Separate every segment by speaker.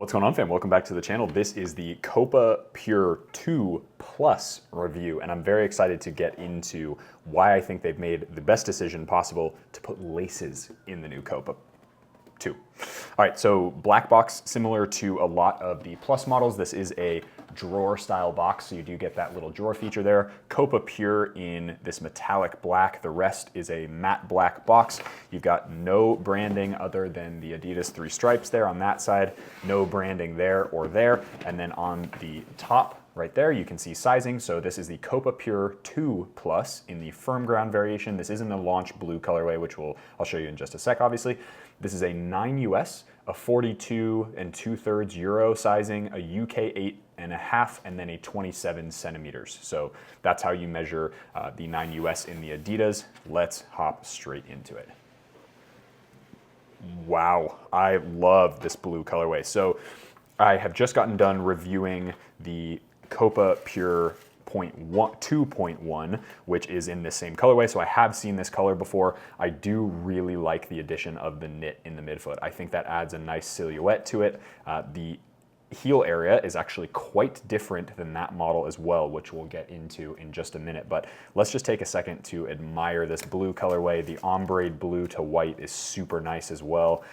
Speaker 1: What's going on, fam? Welcome back to the channel. This is the Copa Pure 2 Plus review, and I'm very excited to get into why I think they've made the best decision possible to put laces in the new Copa 2. All right, so black box, similar to a lot of the Plus models. This is a drawer style box, so you do get that little drawer feature there. Copa Pure in this metallic black. The rest is a matte black box. You've got no branding other than the Adidas 3 stripes there on that side. No branding there or there. And then on the top right there, you can see sizing. So this is the Copa Pure 2 Plus in the firm ground variation. This is in the launch blue colorway, which I'll show you in just a sec, obviously. This is a 9 US, a 42 2/3 Euro sizing, a UK 8.5, and then a 27 centimeters. So that's how you measure the 9 US in the Adidas. Let's hop straight into it. Wow, I love this blue colorway. So I have just gotten done reviewing the Copa Pure 2.1, which is in this same colorway. So I have seen this color before. I do really like the addition of the knit in the midfoot. I think that adds a nice silhouette to it. The heel area is actually quite different than that model as well, which we'll get into in just a minute. But let's just take a second to admire this blue colorway. The ombre blue to white is super nice as well.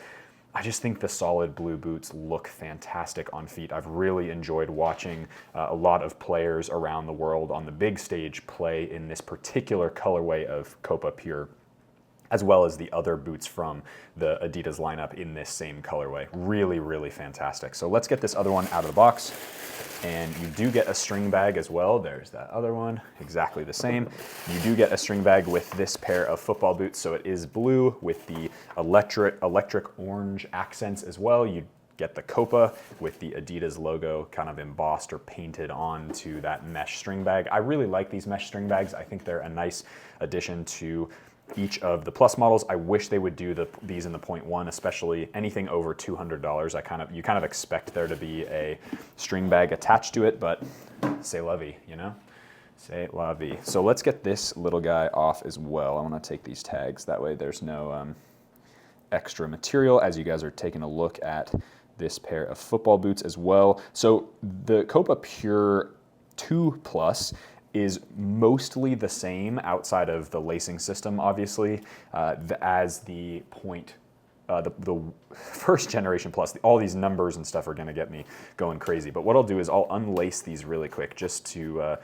Speaker 1: I just think the solid blue boots look fantastic on feet. I've really enjoyed watching a lot of players around the world on the big stage play in this particular colorway of Copa Pure, as well as the other boots from the Adidas lineup in this same colorway. Really, really fantastic. So let's get this other one out of the box. And you do get a string bag as well. There's that other one, exactly the same. You do get a string bag with this pair of football boots. So it is blue with the electric orange accents as well. You get the Copa with the Adidas logo kind of embossed or painted onto that mesh string bag. I really like these mesh string bags. I think they're a nice addition to each of the Plus models. I wish they would do these in the 0.1, especially anything over $200. You kind of expect there to be a string bag attached to it, but c'est la vie, you know? C'est la vie. So let's get this little guy off as well. I want to take these tags. That way there's no extra material as you guys are taking a look at this pair of football boots as well. So the Copa Pure 2 Plus is mostly the same outside of the lacing system, obviously, as the first generation Plus. All these numbers and stuff are gonna get me going crazy. But what I'll do is I'll unlace these really quick just to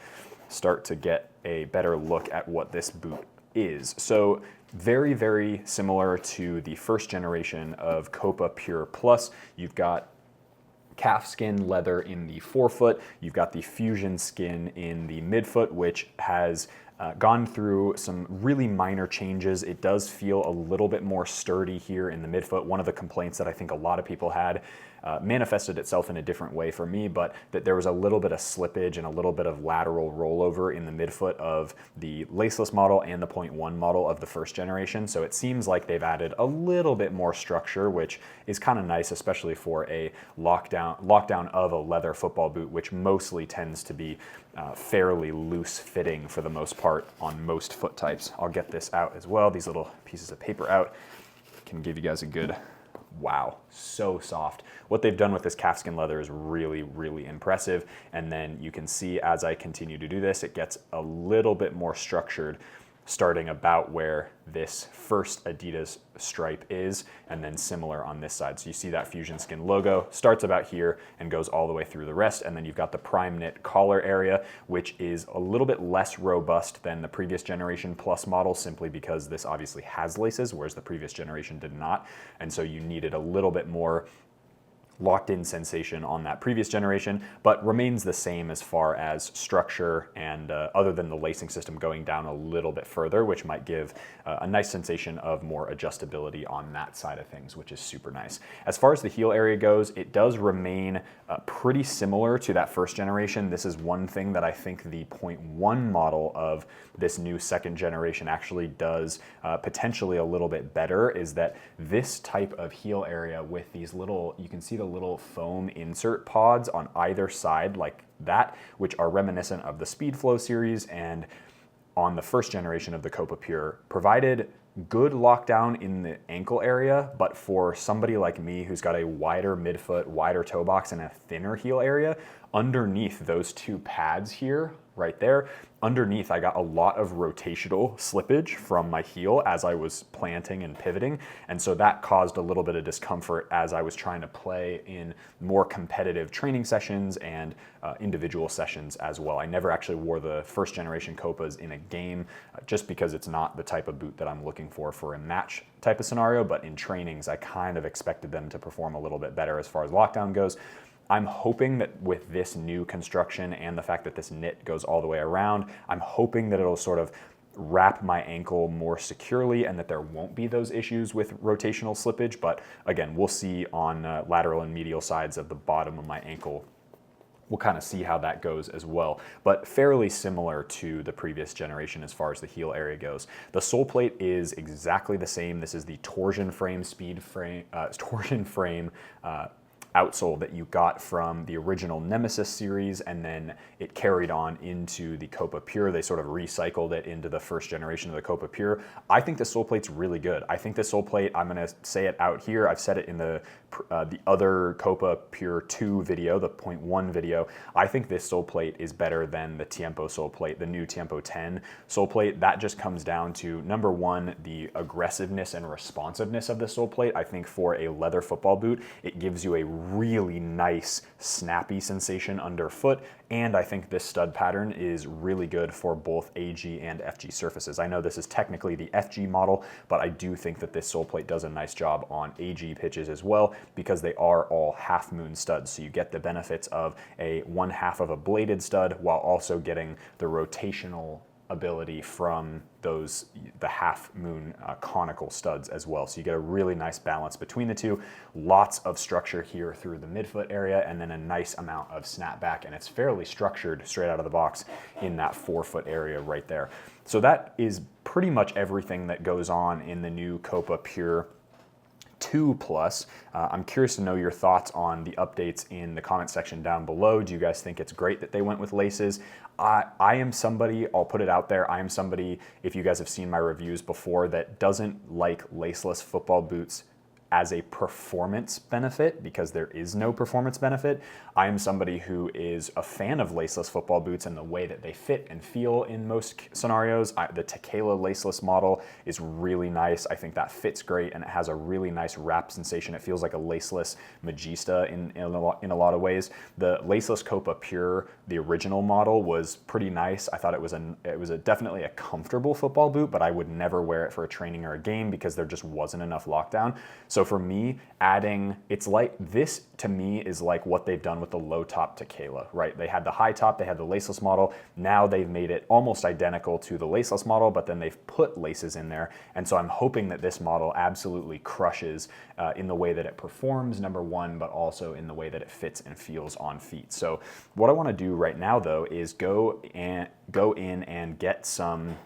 Speaker 1: start to get a better look at what this boot is. So very, very similar to the first generation of Copa Pure Plus. You've got calfskin leather in the forefoot. You've got the fusion skin in the midfoot, which has gone through some really minor changes. It does feel a little bit more sturdy here in the midfoot. One of the complaints that I think a lot of people had manifested itself in a different way for me, but that there was a little bit of slippage and a little bit of lateral rollover in the midfoot of the Laceless model and the 0.1 model of the first generation. So it seems like they've added a little bit more structure, which is kind of nice, especially for a lockdown of a leather football boot, which mostly tends to be fairly loose fitting for the most part on most foot types. I'll get this out as well. These little pieces of paper out can give you guys a good wow, so soft. What they've done with this calfskin leather is really, really impressive. And then you can see as I continue to do this, it gets a little bit more structured, starting about where this first Adidas stripe is, and then similar on this side. So you see that fusion skin logo starts about here and goes all the way through the rest. And then you've got the prime knit collar area, which is a little bit less robust than the previous generation Plus model, simply because this obviously has laces, whereas the previous generation did not. And so you needed a little bit more locked-in sensation on that previous generation, but remains the same as far as structure and other than the lacing system going down a little bit further, which might give a nice sensation of more adjustability on that side of things, which is super nice. As far as the heel area goes, it does remain pretty similar to that first generation. This is one thing that I think the 0.1 model of this new second generation actually does potentially a little bit better, is that this type of heel area with these little, you can see the little foam insert pods on either side like that, which are reminiscent of the Speed Flow series and on the first generation of the Copa Pure, provided good lockdown in the ankle area, but for somebody like me who's got a wider midfoot, wider toe box, and a thinner heel area, underneath those two pads here, right there, underneath I got a lot of rotational slippage from my heel as I was planting and pivoting, and so that caused a little bit of discomfort as I was trying to play in more competitive training sessions and individual sessions as well. I never actually wore the first generation Copas in a game just because it's not the type of boot that I'm looking for a match type of scenario, but in trainings I kind of expected them to perform a little bit better as far as lockdown goes. I'm hoping that with this new construction and the fact that this knit goes all the way around, I'm hoping that it'll sort of wrap my ankle more securely and that there won't be those issues with rotational slippage. But again, we'll see on lateral and medial sides of the bottom of my ankle. We'll kind of see how that goes as well, but fairly similar to the previous generation as far as the heel area goes. The sole plate is exactly the same. This is the torsion frame outsole that you got from the original Nemesis series, and then it carried on into the Copa Pure. They sort of recycled it into the first generation of the Copa Pure. I think the sole plate's really good. I think the sole plate, I'm gonna say it out here, I've said it in the other Copa Pure 2 video, the 0.1 video, I think this sole plate is better than the Tiempo sole plate, the new Tiempo 10 sole plate. That just comes down to, number one, the aggressiveness and responsiveness of the sole plate. I think for a leather football boot, it gives you a really nice snappy sensation underfoot, and I think this stud pattern is really good for both AG and FG surfaces. I know this is technically the FG model, but I do think that this sole plate does a nice job on AG pitches as well, because they are all half moon studs. So you get the benefits of a 1/2 of a bladed stud while also getting the rotational ability from the half moon conical studs as well. So you get a really nice balance between the two. Lots of structure here through the midfoot area, and then a nice amount of snapback, and it's fairly structured straight out of the box in that forefoot area right there. So that is pretty much everything that goes on in the new Copa Pure 2 Plus. I'm curious to know your thoughts on the updates in the comment section down below. Do you guys think it's great that they went with laces? I am somebody, I'll put it out there, I am somebody, if you guys have seen my reviews before, that doesn't like laceless football boots as a performance benefit, because there is no performance benefit. I am somebody who is a fan of laceless football boots and the way that they fit and feel in most scenarios. The Tequila laceless model is really nice. I think that fits great, and it has a really nice wrap sensation. It feels like a laceless Magista in a lot of ways. The laceless Copa Pure, the original model, was pretty nice. I thought it was definitely a comfortable football boot, but I would never wear it for a training or a game because there just wasn't enough lockdown. So for me, adding, it's like, this to me is like what they've done with the low top Tequila, right? They had the high top, they had the laceless model. Now they've made it almost identical to the laceless model, but then they've put laces in there. And so I'm hoping that this model absolutely crushes in the way that it performs, number one, but also in the way that it fits and feels on feet. So what I want to do right now though is go in and get some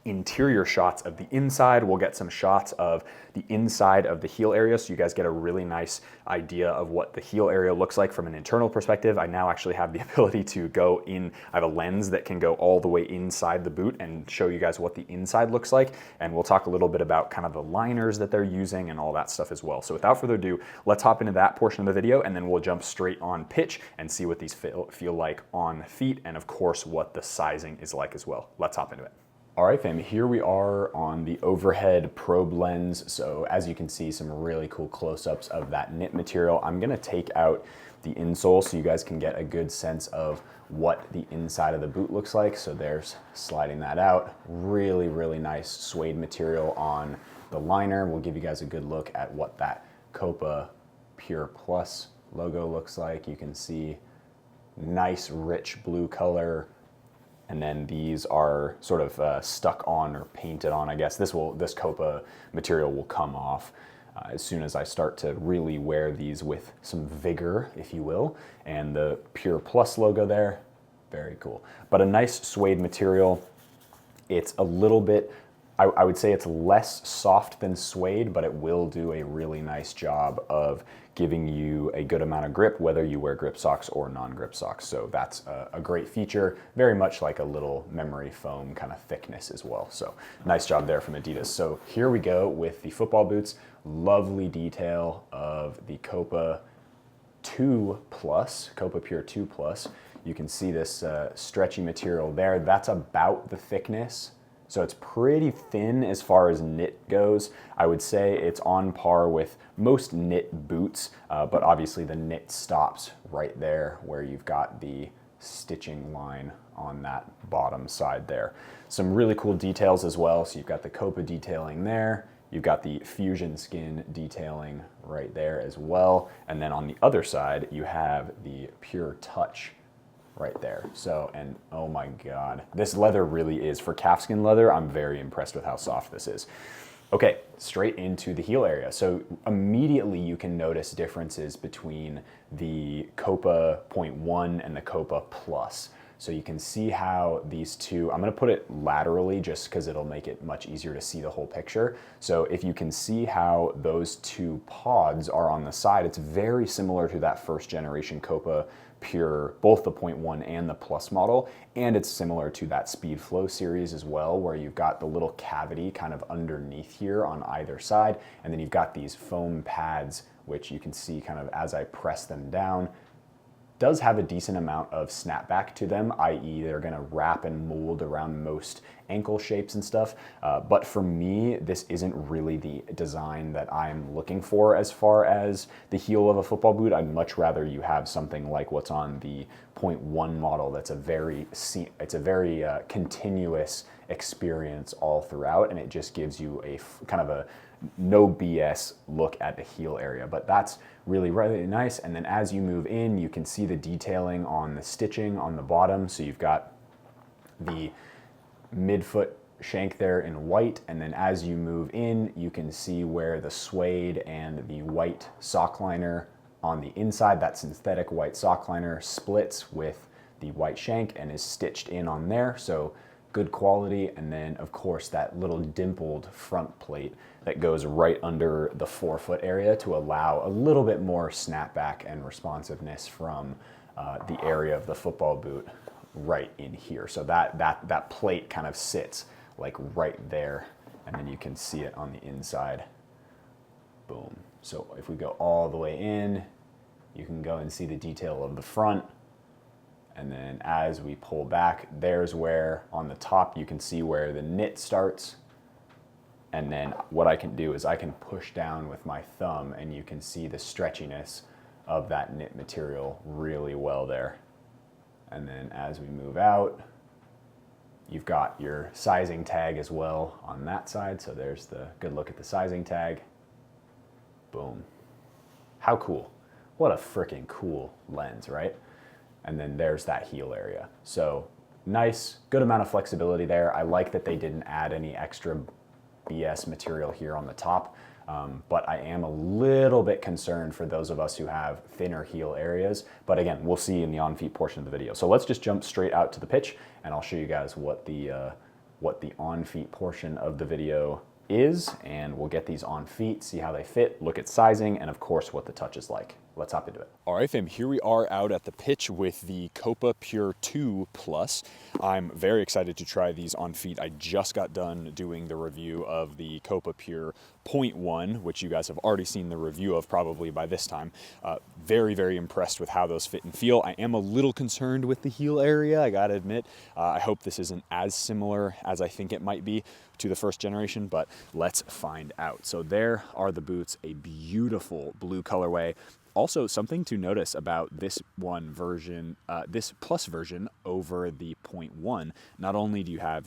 Speaker 1: interior shots of the inside. We'll get some shots of the inside of the heel area so you guys get a really nice idea of what the heel area looks like from an internal perspective. I now actually have the ability to go in, I have a lens that can go all the way inside the boot and show you guys what the inside looks like, and we'll talk a little bit about kind of the liners that they're using and all that stuff as well. So without further ado, let's hop into that portion of the video, and then we'll jump straight on pitch and see what these feel like on feet, and of course what the sizing is like as well. Let's hop into it. All right, fam, here we are on the overhead probe lens. So as you can see, some really cool close-ups of that knit material. I'm gonna take out the insole so you guys can get a good sense of what the inside of the boot looks like. So there's sliding that out. Really, really nice suede material on the liner. We'll give you guys a good look at what that Copa Pure Plus logo looks like. You can see nice, rich blue color. And then these are sort of stuck on or painted on, I guess. This Copa material will come off as soon as I start to really wear these with some vigor, if you will. And the Pure Plus logo there, very cool. But a nice suede material. It's a little bit I would say it's less soft than suede, but it will do a really nice job of giving you a good amount of grip, whether you wear grip socks or non-grip socks. So that's a great feature, very much like a little memory foam kind of thickness as well. So nice job there from Adidas. So here we go with the football boots. Lovely detail of the Copa 2 Plus, Copa Pure 2 Plus. You can see this stretchy material there. That's about the thickness. So it's pretty thin as far as knit goes. I would say it's on par with most knit boots, but obviously the knit stops right there where you've got the stitching line on that bottom side there. Some really cool details as well. So you've got the Copa detailing there. You've got the Fusion Skin detailing right there as well. And then on the other side, you have the Pure Touch right there. So, and oh my God, this leather really is, for calfskin leather, I'm very impressed with how soft this is. Okay, straight into the heel area. So immediately you can notice differences between the Copa 0.1 and the Copa Plus. So you can see how these two, I'm gonna put it laterally just because it'll make it much easier to see the whole picture. So if you can see how those two pods are on the side, it's very similar to that first generation Copa Pure, both the 0.1 and the Plus model, and it's similar to that Speed Flow series as well, where you've got the little cavity kind of underneath here on either side, and then you've got these foam pads, which you can see kind of as I press them down, does have a decent amount of snapback to them, i.e. they're gonna wrap and mold around most ankle shapes and stuff. But for me, this isn't really the design that I'm looking for as far as the heel of a football boot. I'd much rather you have something like what's on the 0.1 model that's a very continuous experience all throughout, and it just gives you a kind of a no BS look at the heel area. But that's really, really nice. And then as you move in, you can see the detailing on the stitching on the bottom. So you've got the midfoot shank there in white, and then as you move in, you can see where the suede and the white sock liner on the inside, that synthetic white sock liner, splits with the white shank and is stitched in on there. So good quality. And then of course that little dimpled front plate that goes right under the forefoot area to allow a little bit more snapback and responsiveness from the area of the football boot right in here. So that plate kind of sits like right there, and then you can see it on the inside. Boom. So if we go all the way in, you can go and see the detail of the front. And then as we pull back, there's where on the top you can see where the knit starts. And then what I can do is I can push down with my thumb and you can see the stretchiness of that knit material really well there. And then as we move out, you've got your sizing tag as well on that side. So there's the good look at the sizing tag. Boom. How cool. What a freaking cool lens, right? And then there's that heel area. So nice, good amount of flexibility there. I like that they didn't add any extra BS material here on the top, but I am a little bit concerned for those of us who have thinner heel areas. But again, we'll see in the on-feet portion of the video. So let's just jump straight out to the pitch and I'll show you guys what the on-feet portion of the video is, and we'll get these on feet, see how they fit, look at sizing, and of course what the touch is like. Let's hop into it. All right, fam, here we are out at the pitch with the Copa Pure 2 Plus. I'm very excited to try these on feet. I just got done doing the review of the Copa Pure 0.1, which you guys have already seen the review of probably by this time. Very, very impressed with how those fit and feel. I am a little concerned with the heel area, I gotta admit. I hope this isn't as similar as I think it might be to the first generation, but let's find out. So there are the boots, a beautiful blue colorway. Also, something to notice about this one version, this Plus version over the 0.1, not only do you have,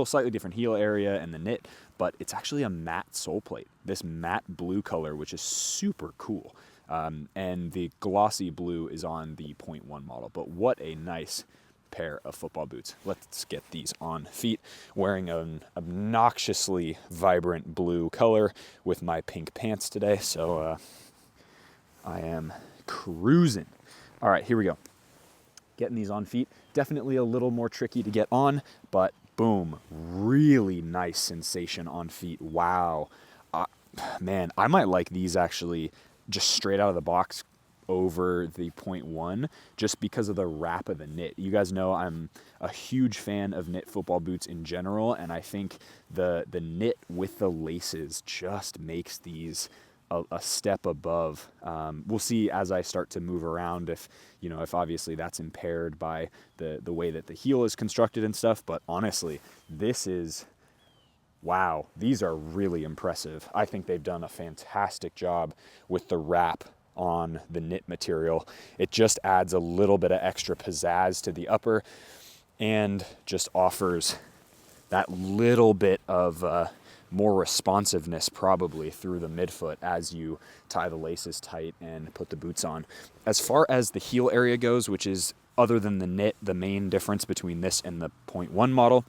Speaker 1: slightly different heel area and the knit, but it's actually a matte sole plate. This matte blue color, which is super cool. And the glossy blue is on the 0.1 model, but what a nice pair of football boots. Let's get these on feet, wearing an obnoxiously vibrant blue color with my pink pants today. So, I am cruising. All right, here we go. Getting these on feet. Definitely a little more tricky to get on, but Boom. Really nice sensation on feet. Wow. Man, I might like these actually just straight out of the box over the point one just because of the wrap of the knit. You guys know I'm a huge fan of knit football boots in general, and I think the knit with the laces just makes these a step above. We'll see as I start to move around if obviously that's impaired by the way that the heel is constructed and stuff, but honestly, this is, wow, these are really impressive. I think they've done a fantastic job with the wrap on the knit material. It just adds a little bit of extra pizzazz to the upper and just offers that little bit of more responsiveness probably through the midfoot as you tie the laces tight and put the boots on. As far as the heel area goes, which is, other than the knit, the main difference between this and the point one model,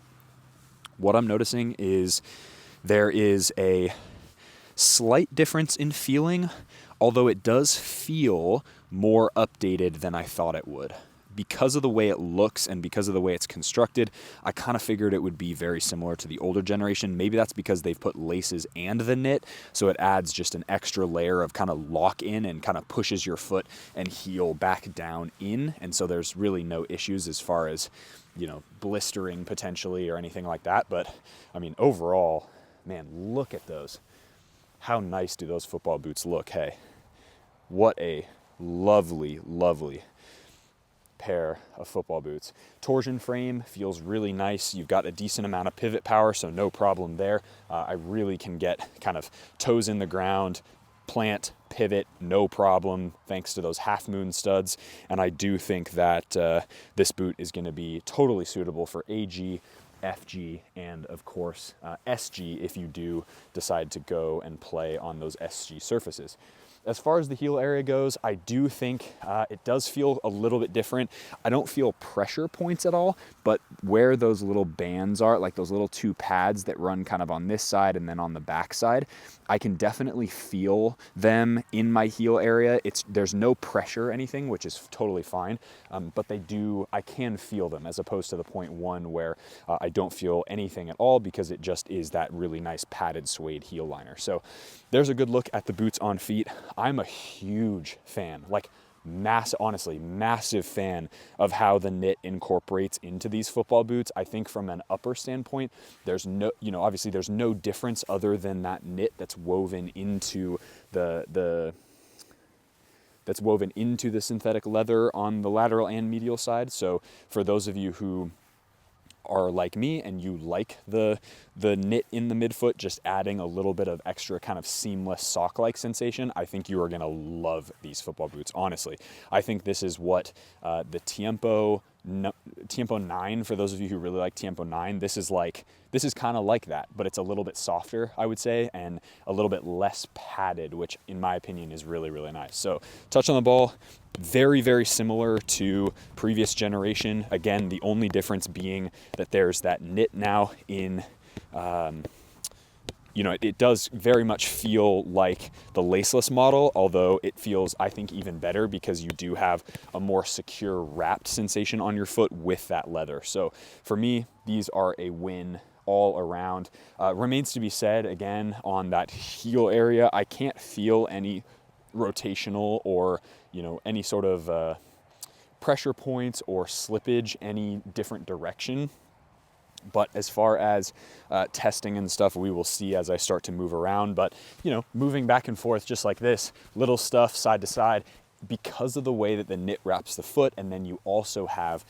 Speaker 1: what I'm noticing is there is a slight difference in feeling, although it does feel more updated than I thought it would. Because of the way it looks and because of the way it's constructed, I kind of figured it would be very similar to the older generation. Maybe that's because they've put laces and the knit, so it adds just an extra layer of kind of lock in and kind of pushes your foot and heel back down in, and so there's really no issues as far as, blistering potentially or anything like that. But I mean, overall, man, look at those. How nice do those football boots look? Hey, what a lovely, lovely pair of football boots. Torsion frame feels really nice. You've got a decent amount of pivot power, so no problem there. I really can get kind of toes in the ground, plant, pivot, no problem, thanks to those half moon studs. And I do think that this boot is going to be totally suitable for AG, FG, and of course SG if you do decide to go and play on those SG surfaces. As far as the heel area goes, I do think it does feel a little bit different. I don't feel pressure points at all, but where those little bands are, like those little two pads that run kind of on this side and then on the back side, I can definitely feel them in my heel area. There's no pressure or anything, which is totally fine, but I can feel them, as opposed to the point one where I don't feel anything at all because it just is that really nice padded suede heel liner. So there's a good look at the boots on feet. I'm a huge fan, honestly, massive fan of how the knit incorporates into these football boots. I think from an upper standpoint, there's obviously there's no difference other than that knit that's woven into the synthetic leather on the lateral and medial side. So for those of you who are like me and you like the knit in the midfoot, just adding a little bit of extra kind of seamless sock-like sensation, I think you are going to love these football boots, honestly. I think this is what the Tiempo 9, for those of you who really like Tiempo 9, this is kind of like that, but it's a little bit softer, I would say, and a little bit less padded, which in my opinion is really, really nice. So touch on the ball, very, very similar to previous generation. Again, the only difference being that there's that knit now in, it does very much feel like the Laceless model, although it feels, I think, even better because you do have a more secure wrapped sensation on your foot with that leather. So for me, these are a win all around. Remains to be said, again, on that heel area, I can't feel any rotational or any sort of pressure points or slippage any different direction. But as far as testing and stuff, we will see as I start to move around. But moving back and forth just like this, little stuff side to side, because of the way that the knit wraps the foot, and then you also have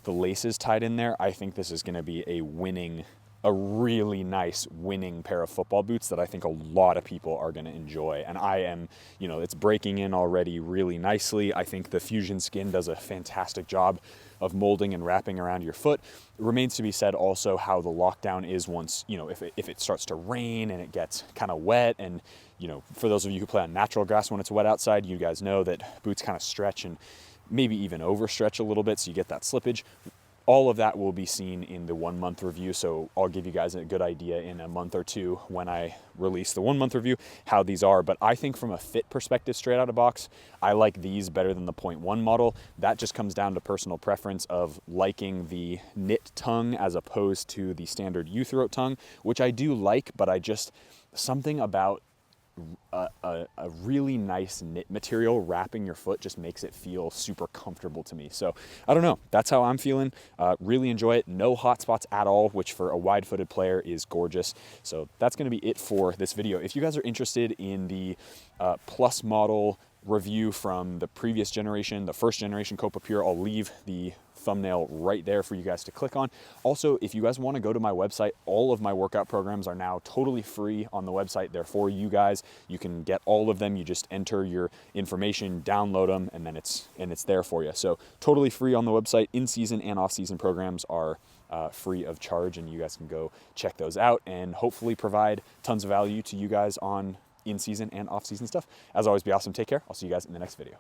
Speaker 1: the laces tied in there, I think this is going to be a really nice winning pair of football boots that I think a lot of people are going to enjoy. And I am, it's breaking in already really nicely. I think the Fusion skin does a fantastic job of molding and wrapping around your foot. It remains to be said also how the lockdown is once, if it starts to rain and it gets kind of wet, and, for those of you who play on natural grass when it's wet outside, you guys know that boots kind of stretch and maybe even overstretch a little bit, so you get that slippage. all of that will be seen in the 1 month review. So I'll give you guys a good idea in a month or two when I release the 1 month review how these are. But I think from a fit perspective, straight out of box, I like these better than the 0.1 model. That just comes down to personal preference of liking the knit tongue as opposed to the standard U-throat tongue, which I do like, but I just, something about a really nice knit material wrapping your foot just makes it feel super comfortable to me. So I don't know, that's how I'm feeling. Really enjoy it. No hot spots at all, which for a wide-footed player is gorgeous. So that's going to be it for this video. If you guys are interested in the Plus model review from the previous generation, the first generation Copa Pure, I'll leave the thumbnail right there for you guys to click on. Also, if you guys want to go to my website, all of my workout programs are now totally free on the website. They're for you guys. You can get all of them. You just enter your information, download them, and then it's there for you. So totally free on the website. In-season and off-season programs are free of charge, and you guys can go check those out and hopefully provide tons of value to you guys on in-season and off-season stuff. As always, be awesome. Take care. I'll see you guys in the next video.